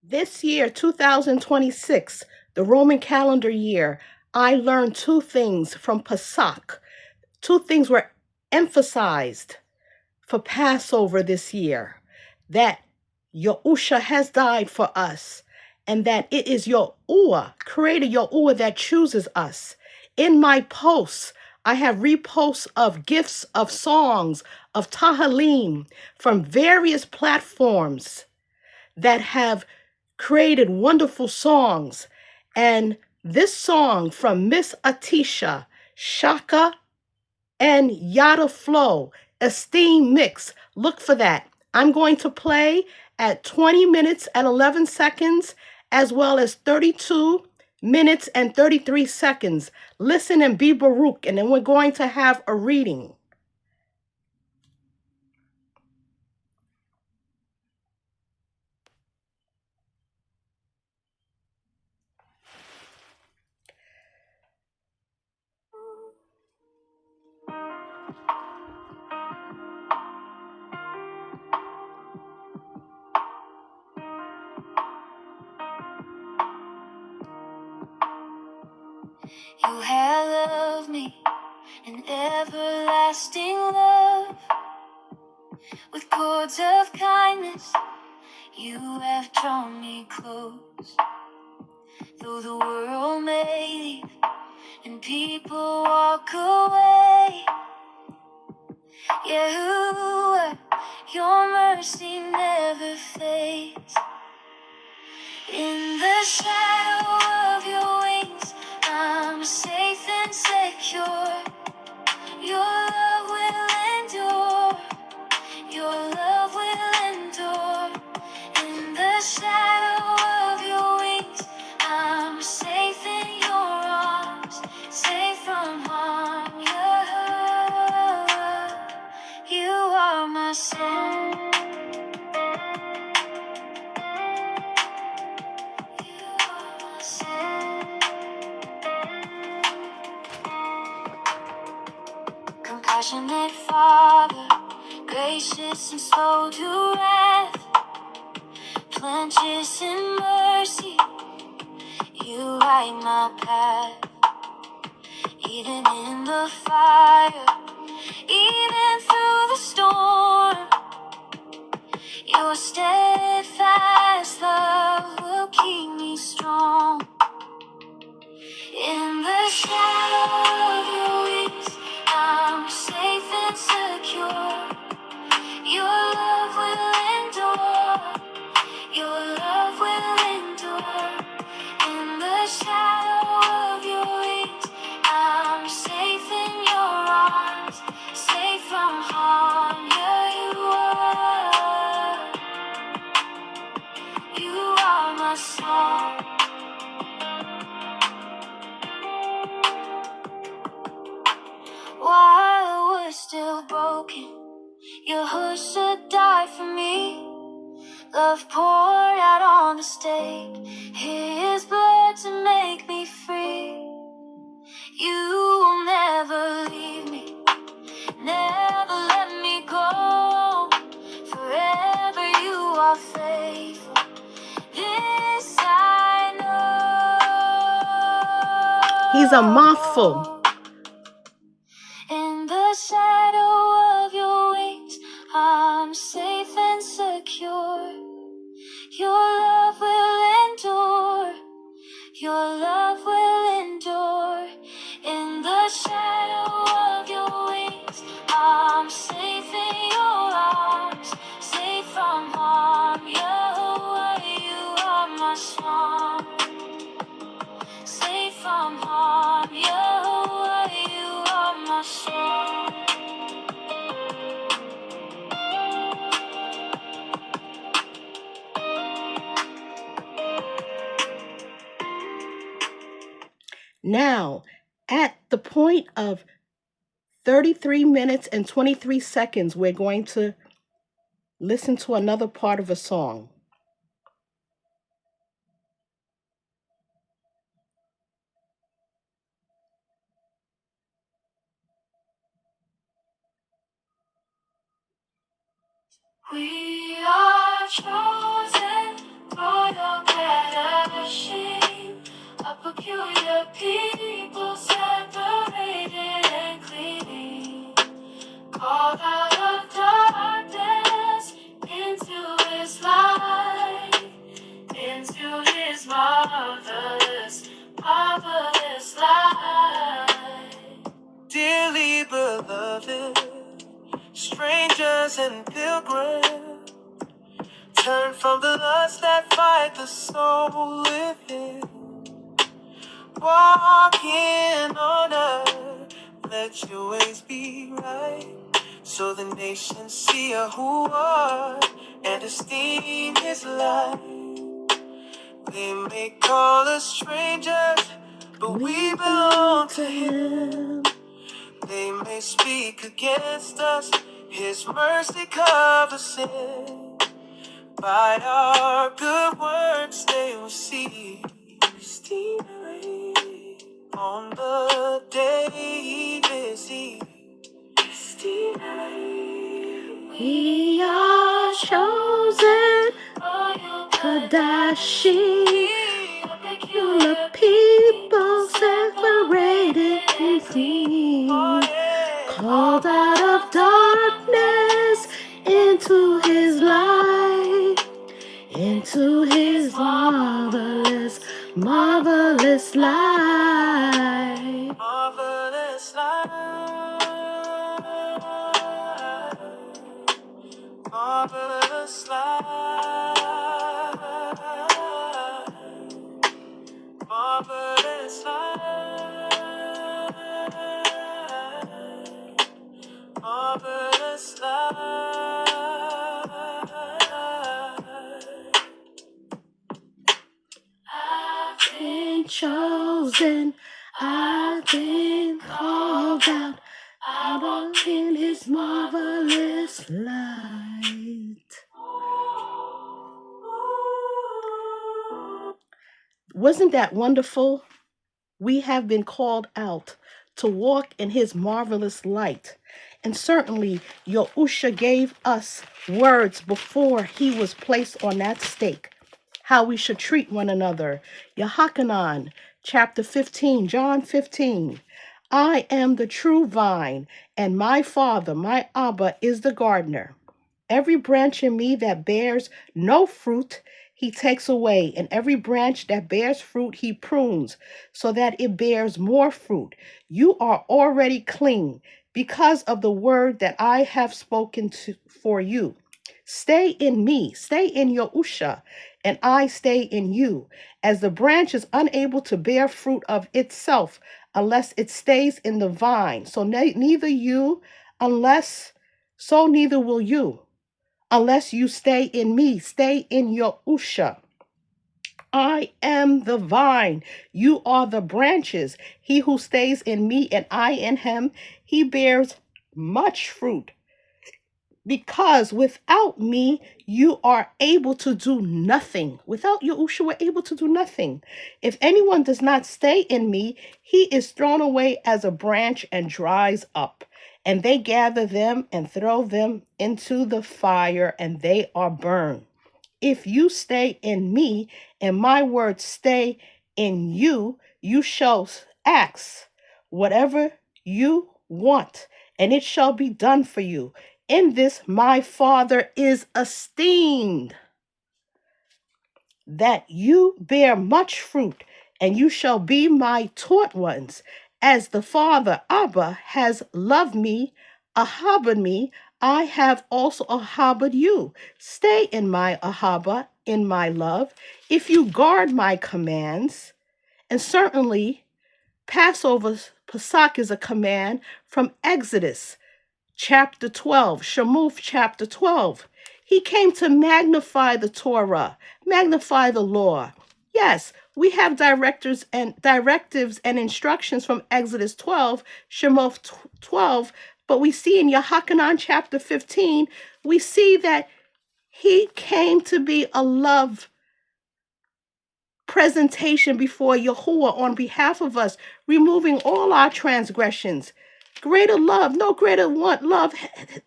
This year, 2026, the Roman calendar year, I learned two things from Pesach. Two things were emphasized for Passover this year, that Yahusha has died for us, and that it is Yahuwah, Creator Yahuwah, that chooses us. In my posts, I have reposts of gifts of songs of Tahalim from various platforms that have created wonderful songs. And this song from Miss Atisha, Shaka, and Yada Flow, Esteem Mix. Look for that. I'm going to play at 20 minutes and 11 seconds, as well as 32 minutes and 33 seconds. Listen and be Baruch, and then we're going to have a reading. You have loved me, an everlasting love. With cords of kindness, you have drawn me close. Though the world may leave and people walk away, Yahuwah, your mercy never fades. In the shadow of your wings, I'm safe and secure. Your love will endure. Your love will endure. In the shadow of your wings, I'm safe in your arms, safe from harm. You are my song. You are my song. Compassionate Father, gracious and slow to wrath, plenteous in mercy, you light my path. Even in the fire, even through the storm, your steadfast love will keep me strong. In the shadow of your wings, I'm safe and secure. Your love will endure. Your love will endure. In the shadow of your wings, I'm safe in your arms, safe from harm. You are my song. While we're still broken, Yahusha died for me. Love poured out on the stake, His blood to make me free. You will never leave me, never let me go. Forever you are faithful, this I know. He's a mouthful. In the shadow of your wings, I'm safe and secure. Your love will endure. Your love will endure. In the shadow of your wings, I'm safe in your arms, safe from harm. Yahweh, you are my song. Safe from harm. Yahweh, you are my song. Now, at the point of 33 minutes and 23 seconds, we're going to listen to another part of a song. We are chosen, royal peculiar people, separated and clean, called out of darkness into his light, into his marvelous, marvelous light. Dearly beloved, strangers and pilgrims, turn from the lust that fight the soul within. Walking on earth, let your ways be right, so the nations see Yahuwah and esteem his light. They may call us strangers, but we belong to him. They may speak against us, his mercy covers sin. By our good works they will see on the day he visits. We are chosen, Kadashi, a peculiar people, separated and clean, called out of darkness into his light, into his marvelous, marvelous light. Marvelous light. Marvelous light. Marvelous light. Marvelous light. I've been chosen, I've been called out in his marvelous light. Wasn't that wonderful? We have been called out to walk in his marvelous light. And certainly, Yahusha gave us words before he was placed on that stake, how we should treat one another. Yohanan, chapter 15, John 15. I am the true vine, and my Father, my Abba, is the gardener. Every branch in me that bears no fruit, he takes away, and every branch that bears fruit, he prunes, so that it bears more fruit. You are already clean because of the word that I have spoken for you. Stay in me, stay in Yahusha, and I stay in you. As the branch is unable to bear fruit of itself unless it stays in the vine, so neither will you. Unless you stay in me, stay in Yahusha. I am the vine, you are the branches. He who stays in me and I in him, he bears much fruit. Because without me, you are able to do nothing. Without Yahusha, we're able to do nothing. If anyone does not stay in me, he is thrown away as a branch and dries up. And they gather them and throw them into the fire, and they are burned. If you stay in me and my words stay in you, you shall ask whatever you want, and it shall be done for you. In this my Father is esteemed, that you bear much fruit, and you shall be my taught ones. As the Father, Abba, has loved me, ahabad me, I have also ahabad you. Stay in my ahaba, in my love, if you guard my commands. And certainly, Passover, Pesach is a command from Exodus chapter 12, Shemuth chapter 12. He came to magnify the Torah, magnify the law. Yes, we have directives and instructions from Exodus 12, Shemuth 12, but we see in Yohanan chapter 15, we see that he came to be a love presentation before Yahuwah on behalf of us, removing all our transgressions. Greater love, no greater love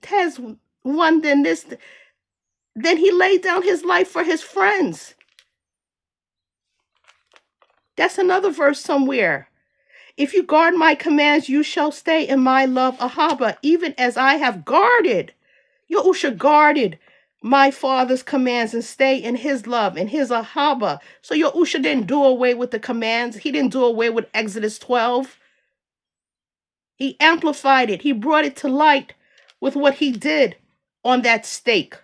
has one than this. Then he laid down his life for his friends. That's another verse somewhere. If you guard my commands, you shall stay in my love, Ahaba, even as I have guarded. Yahusha guarded my father's commands and stay in his love, in his Ahaba. So Yahusha didn't do away with the commands. He didn't do away with Exodus 12. He amplified it. He brought it to light with what he did on that stake.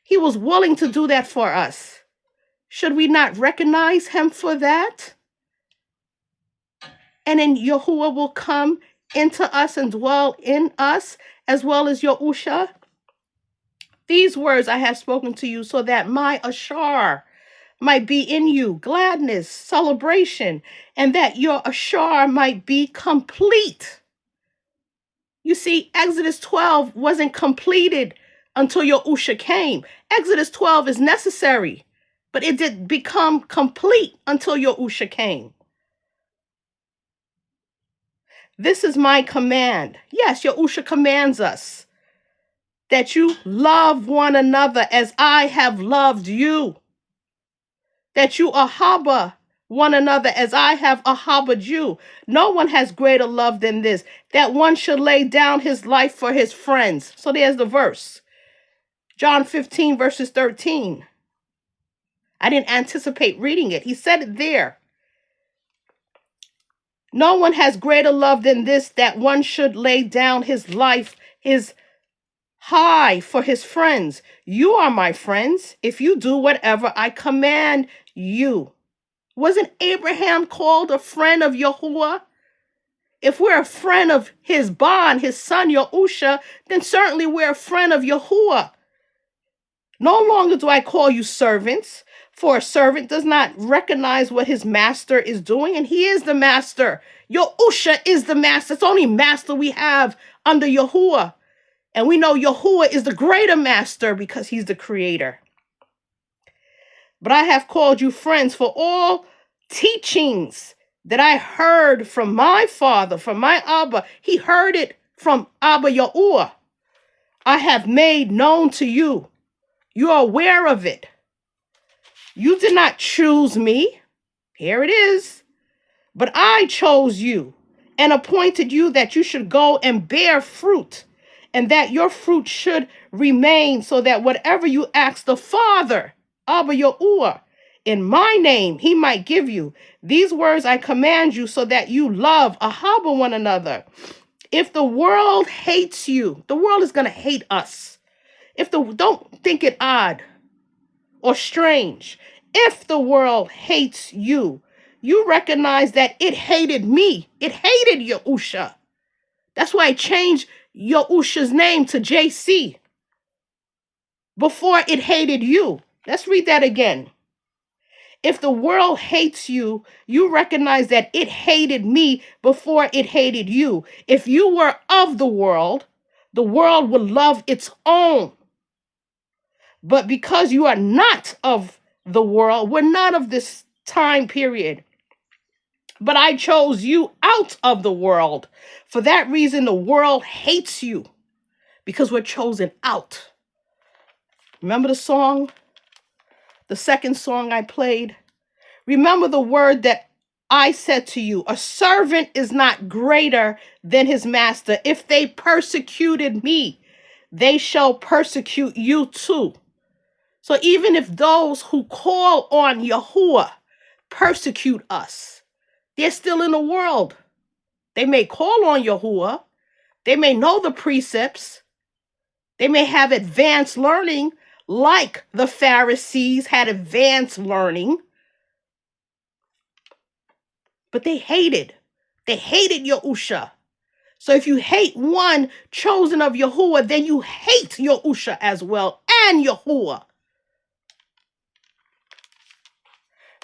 He was willing to do that for us. Should we not recognize him for that? And then Yahuwah will come into us and dwell in us, as well as Yahusha. These words I have spoken to you so that my ashar might be in you, gladness, celebration, and that your ashar might be complete. You see, Exodus 12 wasn't completed until Yahusha came. Exodus 12 is necessary, but it didn't become complete until Yahusha came. This is my command. Yes, Yahusha commands us that you love one another as I have loved you. That you ahaba one another as I have ahabad you. No one has greater love than this, that one should lay down his life for his friends. So there's the verse. John 15 verses 13. I didn't anticipate reading it. He said it there. No one has greater love than this, that one should lay down his life, his high for his friends. You are my friends if you do whatever I command you. Wasn't Abraham called a friend of Yahuwah? If we're a friend of his bond, his son Yahusha, then certainly we're a friend of Yahuwah. No longer do I call you servants, for a servant does not recognize what his master is doing, and he is the master. Yahusha is the master. It's the only master we have under Yahuwah. And we know Yahuwah is the greater master because he's the creator. But I have called you friends, for all teachings that I heard from my father, from my Abba, he heard it from Abba Yahuwah, I have made known to you. You are aware of it. You did not choose me. Here it is. But I chose you and appointed you that you should go and bear fruit, and that your fruit should remain, so that whatever you ask the Father, Abba Yahuwah, in my name, he might give you. These words I command you, so that you love Ahaba one another. If the world hates you, the world is going to hate us. Don't think it odd or strange. If the world hates you, you recognize that it hated me. It hated Yahusha. That's why I changed Yahusha's name to JC before it hated you. Let's read that again. If the world hates you, you recognize that it hated me before it hated you. If you were of the world would love its own. But because you are not of the world, we're not of this time period. But I chose you out of the world. For that reason, the world hates you, because we're chosen out. Remember the song? The second song I played? Remember the word that I said to you, a servant is not greater than his master. If they persecuted me, they shall persecute you too. So even if those who call on Yahuwah persecute us, they're still in the world. They may call on Yahuwah. They may know the precepts. They may have advanced learning, like the Pharisees had advanced learning. But they hated Yahusha. So if you hate one chosen of Yahuwah, then you hate Yahusha as well, and Yahuwah.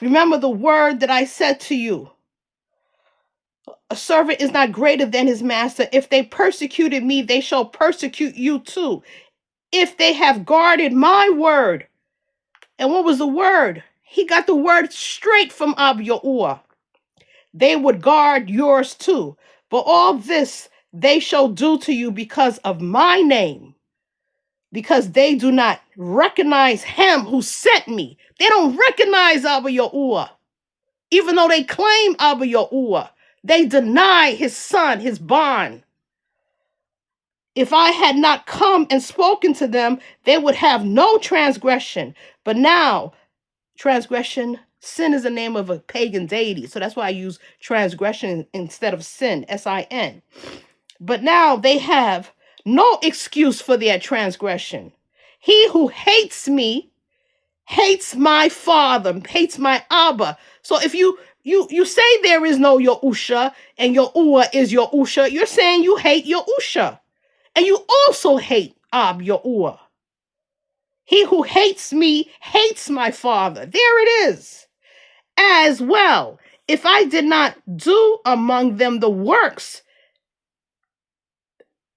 Remember the word that I said to you. A servant is not greater than his master. If they persecuted me, they shall persecute you too. If they have guarded my word. And what was the word? He got the word straight from Abba Yahuwah. They would guard yours too. But all this they shall do to you because of my name. Because they do not recognize him who sent me. They don't recognize Abba Yahuwah. Even though they claim Abba Yahuwah, they deny his son, his bond. If I had not come and spoken to them, they would have no transgression. But now, transgression, sin is the name of a pagan deity. So that's why I use transgression instead of sin, S-I-N. But now they have no excuse for their transgression. He who hates me hates my father, hates my Abba. So if you say there is no Yahusha and Yahuwah is Yahusha, you're saying you hate Yahusha. And you also hate Ab Yahuwah. He who hates me hates my father. There it is. As well, if I did not do among them the works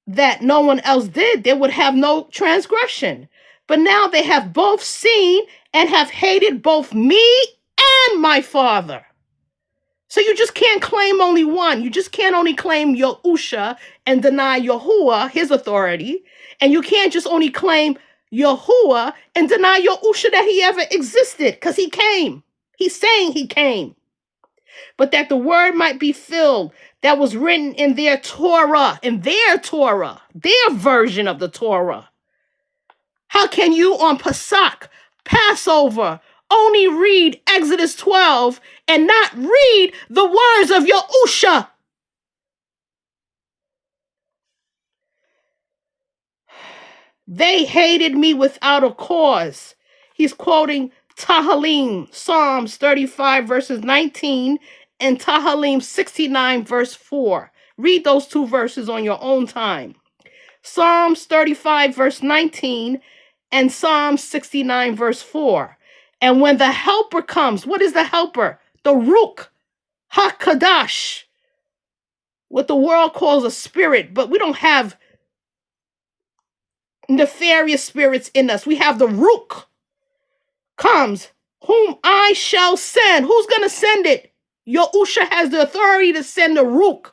that no one else did, they would have no transgression. But now they have both seen and have hated both me and my father. So you just can't claim only one. You just can't only claim Yahusha and deny Yahuwah, his authority. And you can't just only claim Yahuwah and deny Yahusha that he ever existed, because he came. He's saying he came. But that the word might be filled that was written in their Torah, their version of the Torah. How can you on Pesach, Passover, only read Exodus 12 and not read the words of Yahusha? They hated me without a cause. He's quoting Tahalim, Psalms 35 verses 19 and Tahalim 69 verse 4. Read those two verses on your own time. Psalms 35 verse 19 and Psalm 69 verse 4. And when the helper comes, what is the helper? The Ruach HaKadash, what the world calls a spirit, but we don't have nefarious spirits in us. We have the Ruach comes, whom I shall send. Who's going to send it? Yahusha has the authority to send the Ruach.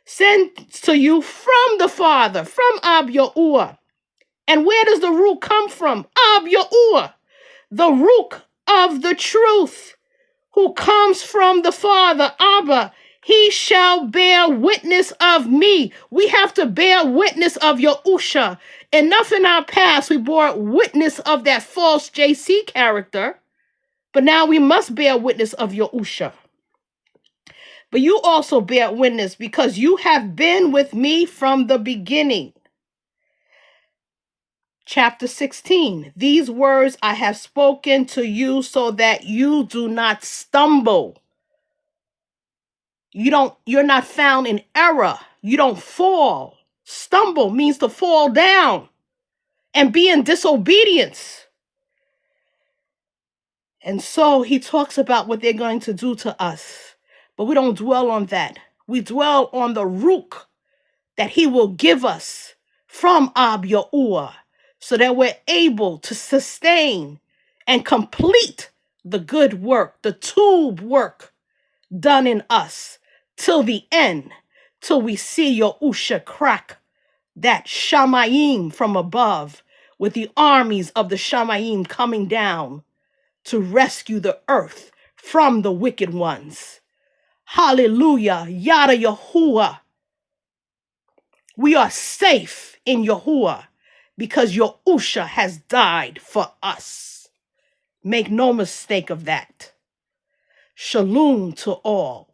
Send to you from the Father, from Ab Yahuwah. And where does the Ruach come from? Ab Yahuwah, the Ruach of the truth, who comes from the Father, Abba. He shall bear witness of me. We have to bear witness of Yahusha. Enough in our past, we bore witness of that false JC character, but now we must bear witness of Yahusha. But you also bear witness because you have been with me from the beginning. Chapter 16, these words I have spoken to you so that you do not stumble. You're not found in error. You don't fall. Stumble means to fall down and be in disobedience. And so he talks about what they're going to do to us. But we don't dwell on that. We dwell on the Ruach that he will give us from Ab Yahuwah, so that we're able to sustain and complete the good work, the tube work done in us till the end, till we see Yahusha crack that Shamayim from above, with the armies of the Shamayim coming down to rescue the earth from the wicked ones. Hallelujah, Yada Yahuwah. We are safe in Yahuwah because Yahusha has died for us. Make no mistake of that. Shalom to all.